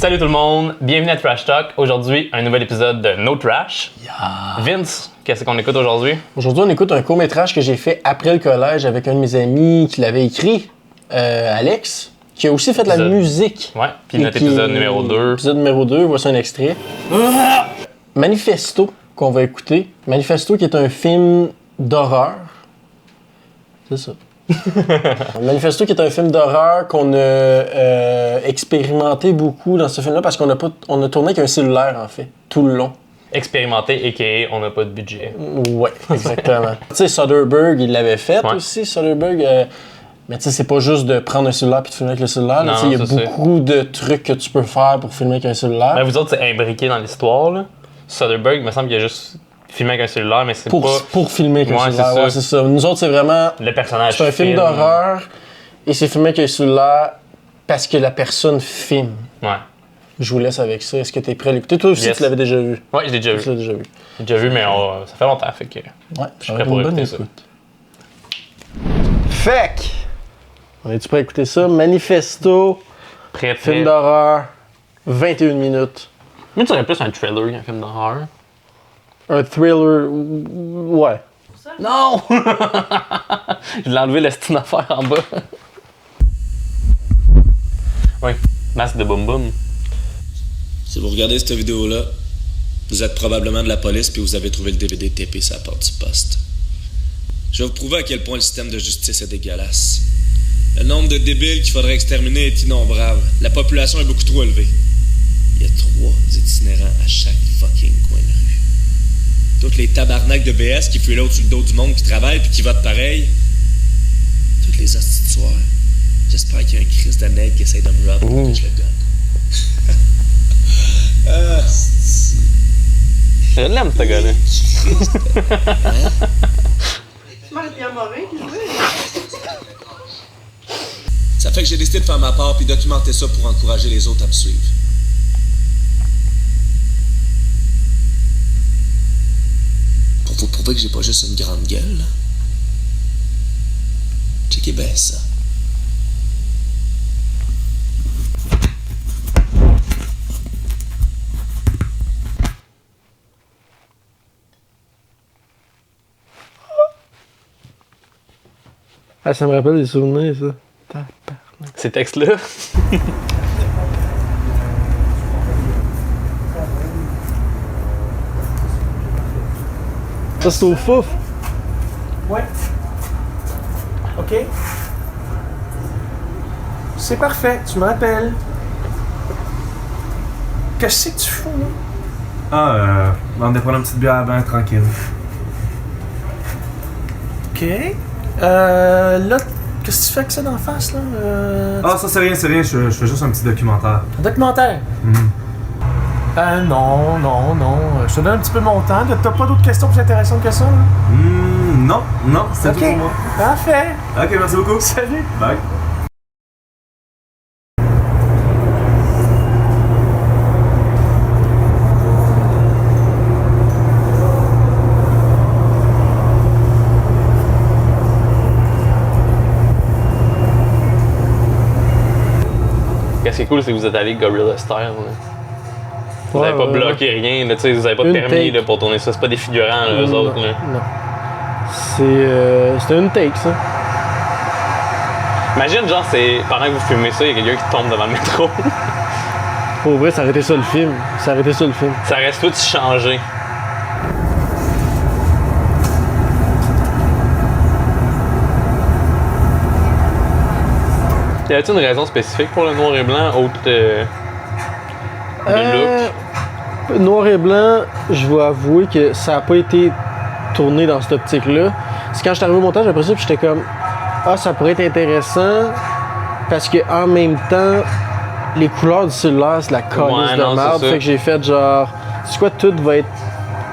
Salut tout le monde, bienvenue à Trash Talk. Aujourd'hui, un nouvel épisode de No Trash. Vince, qu'est-ce qu'on écoute aujourd'hui? Aujourd'hui, on écoute un court-métrage que j'ai fait après le collège avec un de mes amis qui l'avait écrit, Alex, qui a aussi fait de la musique. Ouais, puis notre épisode numéro 2. Épisode numéro 2, voici un extrait. Manifesto, qu'on va écouter. Manifesto qui est un film d'horreur. C'est ça. Manifesto qui est un film d'horreur qu'on a expérimenté beaucoup dans ce film-là parce qu'on a tourné avec un cellulaire en fait, tout le long. Expérimenté, a.k.a. on n'a pas de budget. Ouais, exactement. Tu sais, Soderbergh, il l'avait fait aussi, Soderbergh. Mais tu sais, c'est pas juste de prendre un cellulaire puis de filmer avec le cellulaire. Il y a beaucoup de trucs que tu peux faire pour filmer avec un cellulaire. Mais vous autres, c'est imbriqué dans l'histoire, là. Soderbergh, il me semble qu'il a juste filmé avec un cellulaire, mais c'est pas... Pour filmer avec un cellulaire, ouais, c'est ça. Nous autres, c'est vraiment... Le personnage c'est un film d'horreur et c'est filmé avec un cellulaire parce que la personne filme. Ouais. Je vous laisse avec ça. Est-ce que tu es prêt à l'écouter? Toi aussi, tu l'avais déjà vu. Ouais, je l'ai déjà vu. Je l'ai déjà vu. J'ai déjà vu, mais ça fait longtemps, fait que... Ouais, je suis prêt pour écouter ça. Fait on est-tu prêt à écouter ça? Manifesto, Prêt. film d'horreur, 21 minutes. Moi, tu dirais plus un thriller qu'un film d'horreur. Un thriller, ouais. Non! Je l'ai enlevé la style affaire en bas. Oui, masque de boum boum. Si vous regardez cette vidéo-là, vous êtes probablement de la police puis vous avez trouvé le DVD TP sur la porte du poste. Je vais vous prouver à quel point le système de justice est dégueulasse. Le nombre de débiles qu'il faudrait exterminer est innombrable. La population est beaucoup trop élevée. Il y a 3 itinérants à chaque fucking coin de rue. Toutes les tabarnaks de BS qui fuient là au-dessus le dos du monde qui travaille puis qui votent pareil. Toutes les hosties de soir. J'espère qu'il y a un Christ de nègre qui essaie de me rob pour que je le donne. Ah, c'est... Je l'aime, ce gars-là. C'est Marie-Pierre Morin qui jouait. Ça fait que j'ai décidé de faire ma part puis documenter ça pour encourager les autres à me suivre. Pour vous prouver que j'ai pas juste une grande gueule. Checkez bien ça. Ah, ça me rappelle des souvenirs, ça. Ces textes-là. Ça, c'est au fouf. Ouais. OK. C'est parfait, tu me rappelles. Qu'est-ce que tu fous, là? On va prendre une petite bière avant, tranquille. OK. Là, qu'est-ce que tu fais avec ça d'en face, là? Ça c'est rien, je fais juste un petit documentaire. Un documentaire? Non. Je te donne un petit peu mon temps. T'as pas d'autres questions plus intéressantes que ça, là? Non, c'est tout pour moi. Parfait. Ok, merci beaucoup. Salut. Bye. Ce qui est cool, c'est que vous êtes allé Gorilla Style. Là. Vous n'avez pas bloqué rien, là, vous n'avez pas de permis là, pour tourner ça. C'est pas des figurants, là, eux autres. Là. Non. C'était une take, ça. Imagine, genre, c'est pendant que vous filmez ça, il y a quelqu'un qui tombe devant le métro. Pour vrai, ça aurait été ça le film. Ça reste tout changé. Y a-t-il une raison spécifique pour le noir et blanc, autre le look? Noir et blanc, je vais avouer que ça n'a pas été tourné dans cette optique-là. C'est quand je suis arrivé au montage après ça, puis j'étais comme ça pourrait être intéressant parce que en même temps, les couleurs du cellulaire, c'est la calice de merde. Fait que j'ai fait genre, c'est quoi, tout va être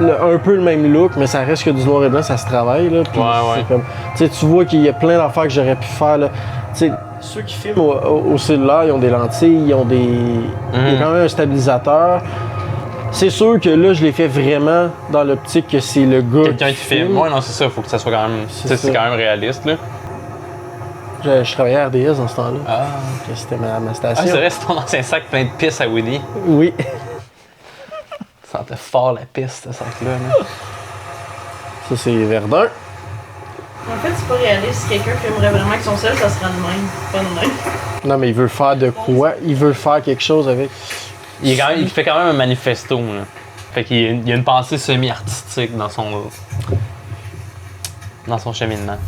un peu le même look, mais ça reste que du noir et blanc, ça se travaille. Là, puis c'est comme, tu vois qu'il y a plein d'affaires que j'aurais pu faire. Là. Ceux qui filment au cellulaire, ils ont des lentilles, ils ont des. Il y a quand même un stabilisateur. C'est sûr que là, je l'ai fait vraiment dans l'optique que c'est le gars. Quelqu'un qui filme. Ouais, non, c'est ça, faut que ça soit quand même. C'est quand même réaliste, là. Je travaillais à RDS dans ce temps-là. Ah. C'était ma Ah, station. c'est vrai, c'est ton ancien sac plein de pisse à Woody. Oui. Ça sentait fort la pisse, ce sac-là. Là. Ça, c'est Verdun. En fait, c'est pas réaliste. Si quelqu'un filmerait vraiment que son sel, ça serait de même. Pas de même. Non, mais il veut faire de quoi? Il veut faire quelque chose avec. Il fait quand même un manifesto. Là. Fait qu'il y a une pensée semi-artistique dans son cheminement.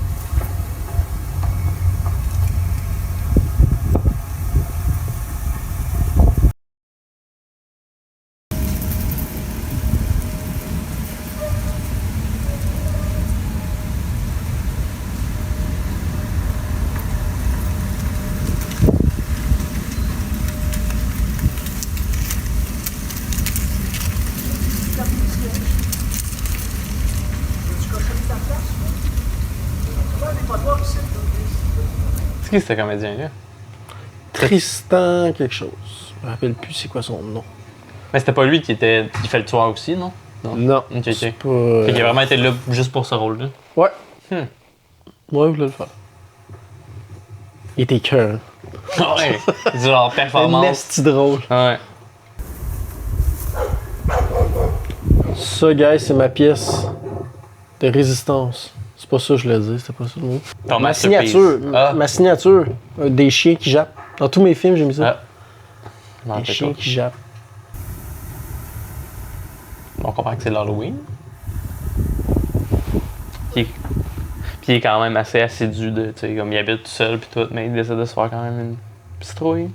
C'est qui ce comédien-là? Tristan quelque chose. Je me rappelle plus c'est quoi son nom. Mais c'était pas lui qui fait le tueur aussi, non? Non. Ok, ok. C'est pas... Fait qu'il a vraiment été là juste pour ce rôle-là. Ouais. Hmm. Moi, je voulais le faire. Il était cœur. Ouais. C'est genre Un performance. esti drôle. Ouais. Ça, guys, c'est ma pièce de résistance. C'est pas ça que je voulais dire, c'était pas ça le mot. Ton Ma masterpiece. signature. Ah. Ma signature. Des chiens qui jappent. Dans tous mes films, j'ai mis ça. Ah. Des chiens qui jappent. On comprend que c'est l'Halloween. Puis il est quand même assez assidu de, tu sais, comme il habite tout seul puis tout, mais il décide de se faire quand même une petite trouille.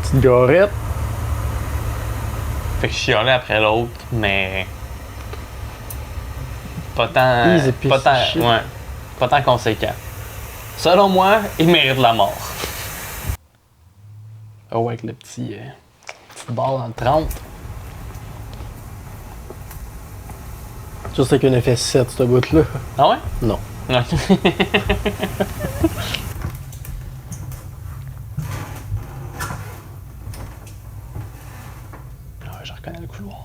Petite garette. Fait que je chialais après l'autre, mais pas tant, Easy piece pas tant, of shit. ouais, pas tant conséquent. Selon moi, il mérite la mort. Oh, avec le petit petite barre dans le 30. Juste avec un effet 7, ce bout-là. Ah ouais? Non. Ouais. Ah ouais, je reconnais le couloir.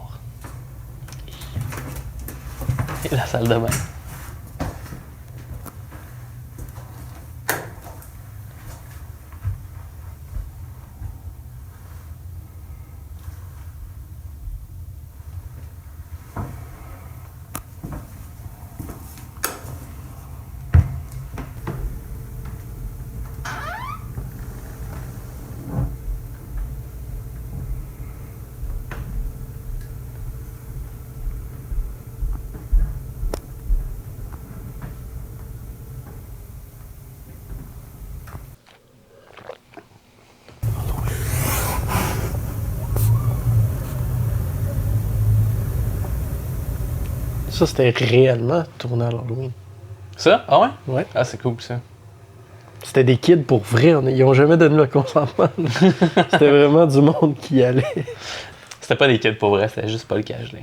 Et la salle de bain. Ça, c'était réellement tourné à l'Halloween. Ça? Ah ouais? Ouais. Ah, c'est cool ça. C'était des kids pour vrai. Ils ont jamais donné leur consentement. C'était vraiment du monde qui y allait. C'était pas des kids pour vrai, c'était juste pas le cash là.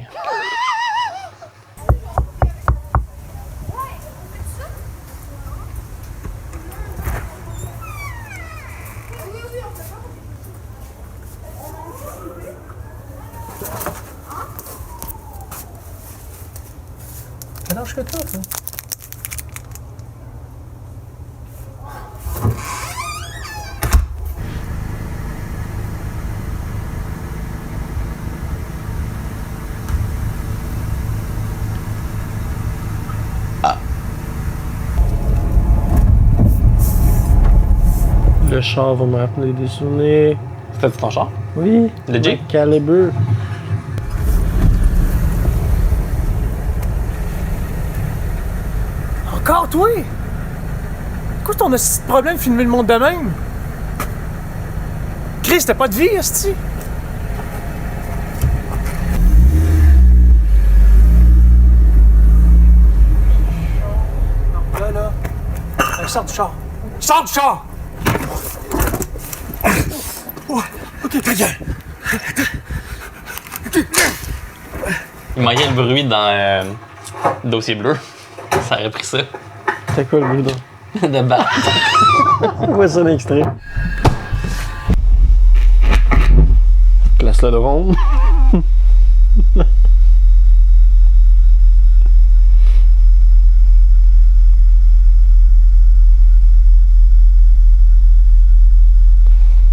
Quel âge que t'as, toi? Le char va me rappeler des souvenirs. C'était ton char? Oui. Le Jeep? Calibre. Encore, toi? Pourquoi ton petit problème de filmer le monde de même? Chris, t'as pas de vie, esti? Non, là. Sors du char. Sors du char! Ouais, ok, très bien. Il manquait le bruit dans Dossier bleu. Ça aurait pris ça. C'était quoi le but, là? De battre. On voit ça l'extrait. Place-le de ronde.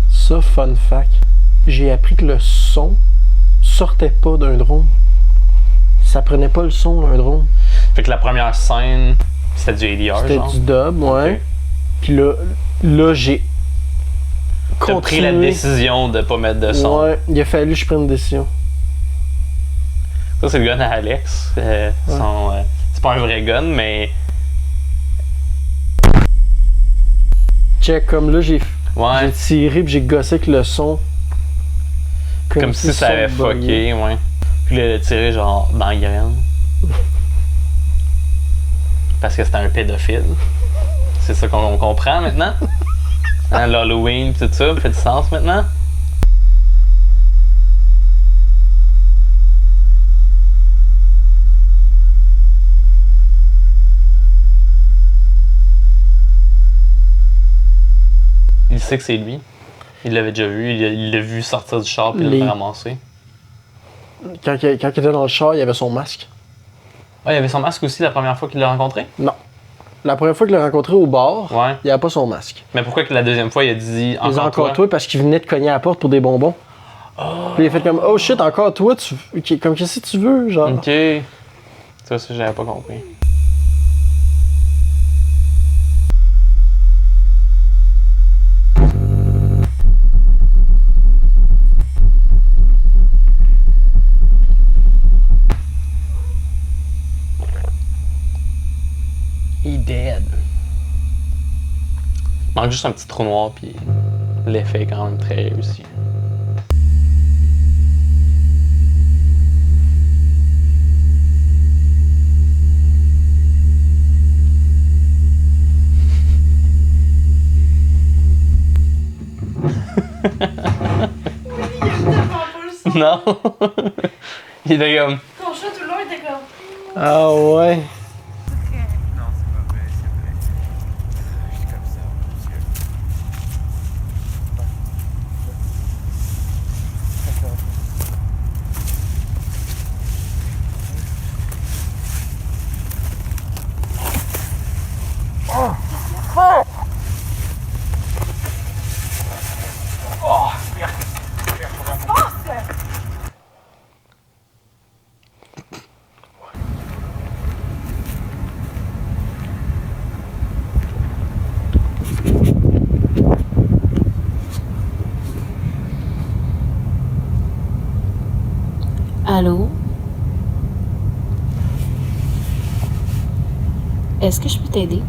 Ça, fun fact. J'ai appris que le son sortait pas d'un drone. Ça prenait pas le son d'un drone. Fait que la première scène, c'était du ADR, C'était genre. du dub, ouais. Ok. Puis là j'ai T'as pris la continué. décision de pas mettre de son. Ouais, il a fallu que je prenne une décision. Ça, c'est le gun à Alex. C'est pas un vrai gun, mais. Check, comme là, j'ai Ouais. tiré puis j'ai gossé avec le son. Comme si le ça son avait buguait. fucké, ouais. Puis là, il a tiré genre dans la graine. Parce que c'était un pédophile. C'est ça qu'on comprend maintenant. Hein, l'Halloween pis tout ça, fait du sens maintenant. Il sait que c'est lui. Il l'avait déjà vu, il l'a vu sortir du char puis il l'a ramassé. Quand il était dans le char, il y avait son masque. Ouais, il avait son masque aussi la première fois qu'il l'a rencontré? Non. La première fois qu'il l'a rencontré au bar, Ouais. il n'y avait pas son masque. Mais pourquoi que la deuxième fois il a dit Il disait encore, encore toi parce qu'il venait de cogner à la porte pour des bonbons. Puis il a fait comme oh shit, encore toi, comme qu'est-ce que tu veux, genre. Ok. Ça, j'avais pas compris. He dead. Il manque juste un petit trou noir, puis l'effet est quand même très réussi. Non! Il était comme. Ton chat tout le long était comme. Ah ouais. Non, c'est pas vrai, c'est vrai. Je suis comme ça, monsieur. Allô? Est-ce que je peux t'aider?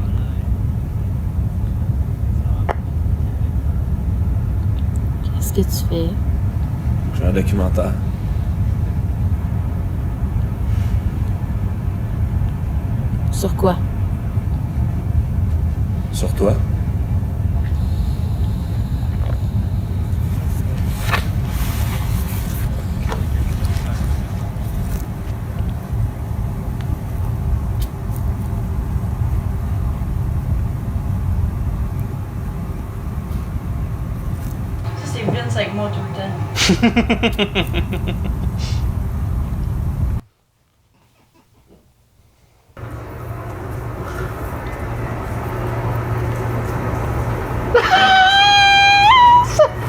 Qu'est-ce que tu fais? J'ai un documentaire. Sur quoi? Sur toi? Ça, c'est Vince avec moi tout le temps.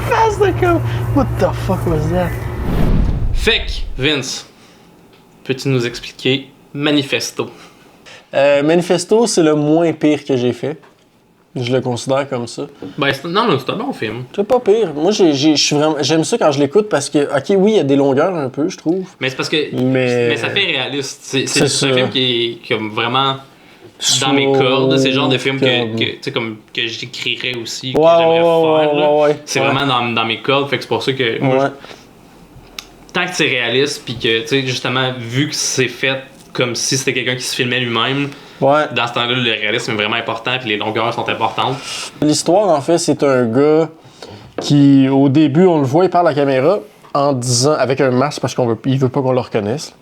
Face de comme what the fuck was that? Fait que, Vince, peux-tu nous expliquer Manifesto? Manifesto, c'est le moins pire que j'ai fait. Je le considère comme ça. Ben, non, mais c'est un bon film. C'est pas pire. Moi, je suis vraiment, j'aime ça quand je l'écoute parce que, ok, oui, il y a des longueurs un peu, je trouve. Mais c'est parce que. Mais ça fait réaliste. C'est C'est un ça. film qui est comme vraiment Slow, dans mes cordes. C'est le genre de film comme- tu sais, comme que j'écrirais aussi, que Ouais, j'aimerais ouais, faire. là. ouais. C'est Ouais. vraiment dans mes cordes. Fait que c'est pour ça que. moi, Ouais. tant que c'est réaliste, puis que, tu sais, justement, vu que c'est fait comme si c'était quelqu'un qui se filmait lui-même, Ouais. dans ce temps-là, le réalisme est vraiment important, puis les longueurs sont importantes. L'histoire, en fait, c'est un gars qui, au début, on le voit, il parle à la caméra en disant, avec un masque parce qu'il veut pas qu'on le reconnaisse.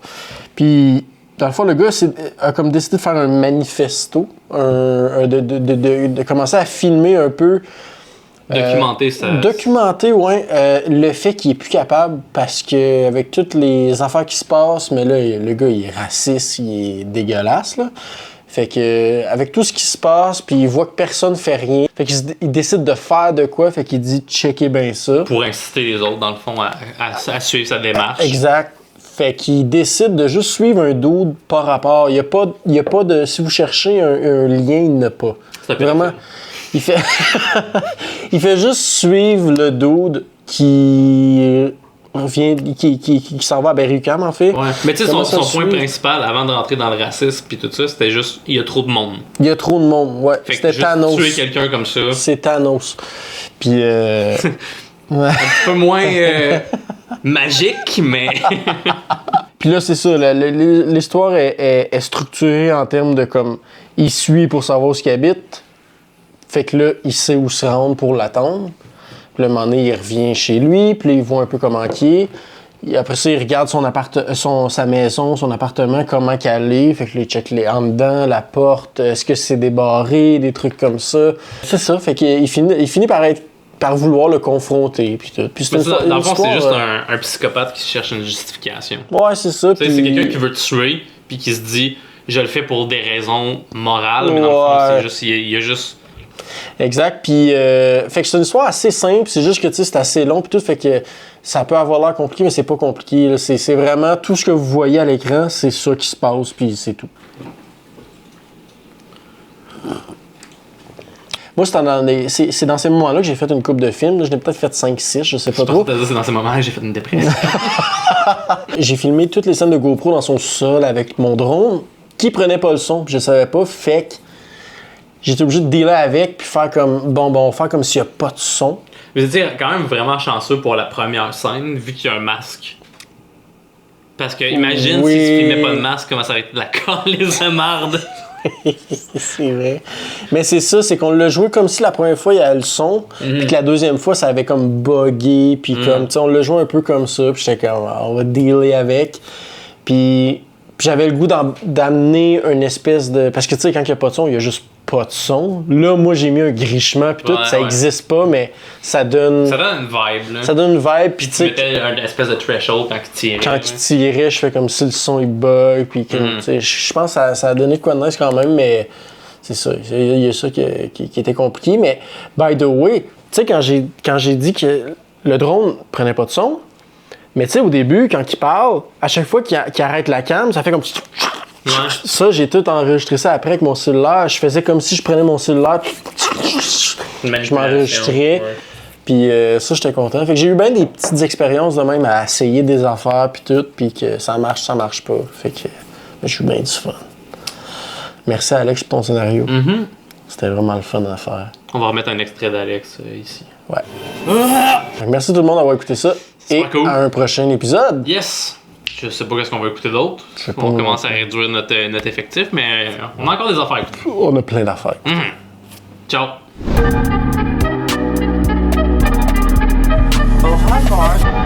Puis, Dans le fond, le gars a comme décidé de faire un manifesto, de commencer à filmer un peu. Documenter ça. Documenter, ouais, le fait qu'il est plus capable parce que avec toutes les affaires qui se passent, mais là, le gars, il est raciste, il est dégueulasse, là. Fait que, avec tout ce qui se passe, puis il voit que personne fait rien, fait qu'il décide de faire de quoi, fait qu'il dit « checkez bien ça ». Pour inciter les autres, dans le fond, à suivre sa démarche. Exact. Fait qu'il décide de juste suivre un dude par rapport. Il y a pas de... Si vous cherchez un lien, il n'y en a pas. Vraiment, il fait... il fait juste suivre le dude qui s'en va à Berry-UQAM, en fait. Ouais. Mais tu sais, son point principal, avant de rentrer dans le racisme puis tout ça, c'était juste, il y a trop de monde. Il y a trop de monde, ouais. Fait c'était que Thanos. Tuer quelqu'un comme ça. C'est Thanos. Puis, ouais. Un petit peu moins magique, mais... Puis là, c'est ça, l'histoire est structurée en termes de comme, il suit pour savoir où il habite. Fait que là, il sait où se rendre pour l'attendre. Puis là, à un moment donné, il revient chez lui, puis là, il voit un peu comment il est. Et après ça, il regarde sa maison, son appartement, comment qu'elle est. Fait que là, il check en dedans, la porte, est-ce que c'est débarré, des trucs comme ça. C'est ça, fait qu'il finit par vouloir le confronter. Puis tout. Puis dans le fond, c'est juste un psychopathe qui cherche une justification. Ouais, c'est ça. Puis... C'est quelqu'un qui veut tuer, puis qui se dit, je le fais pour des raisons morales, mais dans le fond, c'est juste, il y a juste... Exact, puis fait que c'est une histoire assez simple, c'est juste que tu sais c'est assez long puis tout, fait que ça peut avoir l'air compliqué mais c'est pas compliqué, là. C'est vraiment tout ce que vous voyez à l'écran, c'est ça qui se passe puis c'est tout. Moi c'est dans ces moments-là que j'ai fait une couple de films, je n'ai peut-être fait 5-6, je sais pas trop. C'est dans ces moments-là que j'ai fait une dépression. J'ai filmé toutes les scènes de GoPro dans son sol avec mon drone qui prenait pas le son, puis je savais pas, fait que j'étais obligé de dealer avec puis faire comme faire comme s'il n'y a pas de son. Je veux dire, quand même vraiment chanceux pour la première scène, vu qu'il y a un masque. Parce que imagine si tu filmais pas de masque, comment ça aurait été de la calice de marde. C'est vrai. Mais c'est ça, c'est qu'on l'a joué comme si la première fois il y avait le son, puis que la deuxième fois ça avait comme buggé, puis comme, tu sais, on l'a joué un peu comme ça, puis j'étais comme, on va dealer avec. Puis j'avais le goût d'amener une espèce de. Parce que tu sais, quand il n'y a pas de son, il y a juste pas de son. Là, moi, j'ai mis un grichement, puis tout, ça existe pas, mais ça donne. Ça donne une vibe, là. Ça donne une vibe, puis tu sais. Tu mettais une espèce de threshold quand il tirait. Quand il tirait, je fais comme si le son il bug, puis tu sais, je pense que ça a donné de quoi de nice quand même, mais c'est ça. Il y a ça qui était compliqué, mais by the way, tu sais, quand j'ai dit que le drone prenait pas de son, mais tu sais, au début, quand il parle, à chaque fois qu'il arrête la cam, ça fait comme... Ouais. Ça, j'ai tout enregistré ça après avec mon cellulaire. Je faisais comme si je prenais mon cellulaire, je m'enregistrais. Ouais. Puis ça, j'étais content. Fait que j'ai eu bien des petites expériences de même à essayer des affaires, puis tout, puis que ça marche pas. Fait que j'ai eu bien du fun. Merci Alex pour ton scénario. Mm-hmm. C'était vraiment le fun à faire. On va remettre un extrait d'Alex ici. Ouais. Fait que merci tout le monde d'avoir écouté ça. Et cool. À un prochain épisode. Yes! Je sais pas qu'est-ce qu'on va écouter d'autre. On commence à réduire notre effectif, mais on a encore des affaires à écouter. On a plein d'affaires. Ciao! Oh, hi, Mark.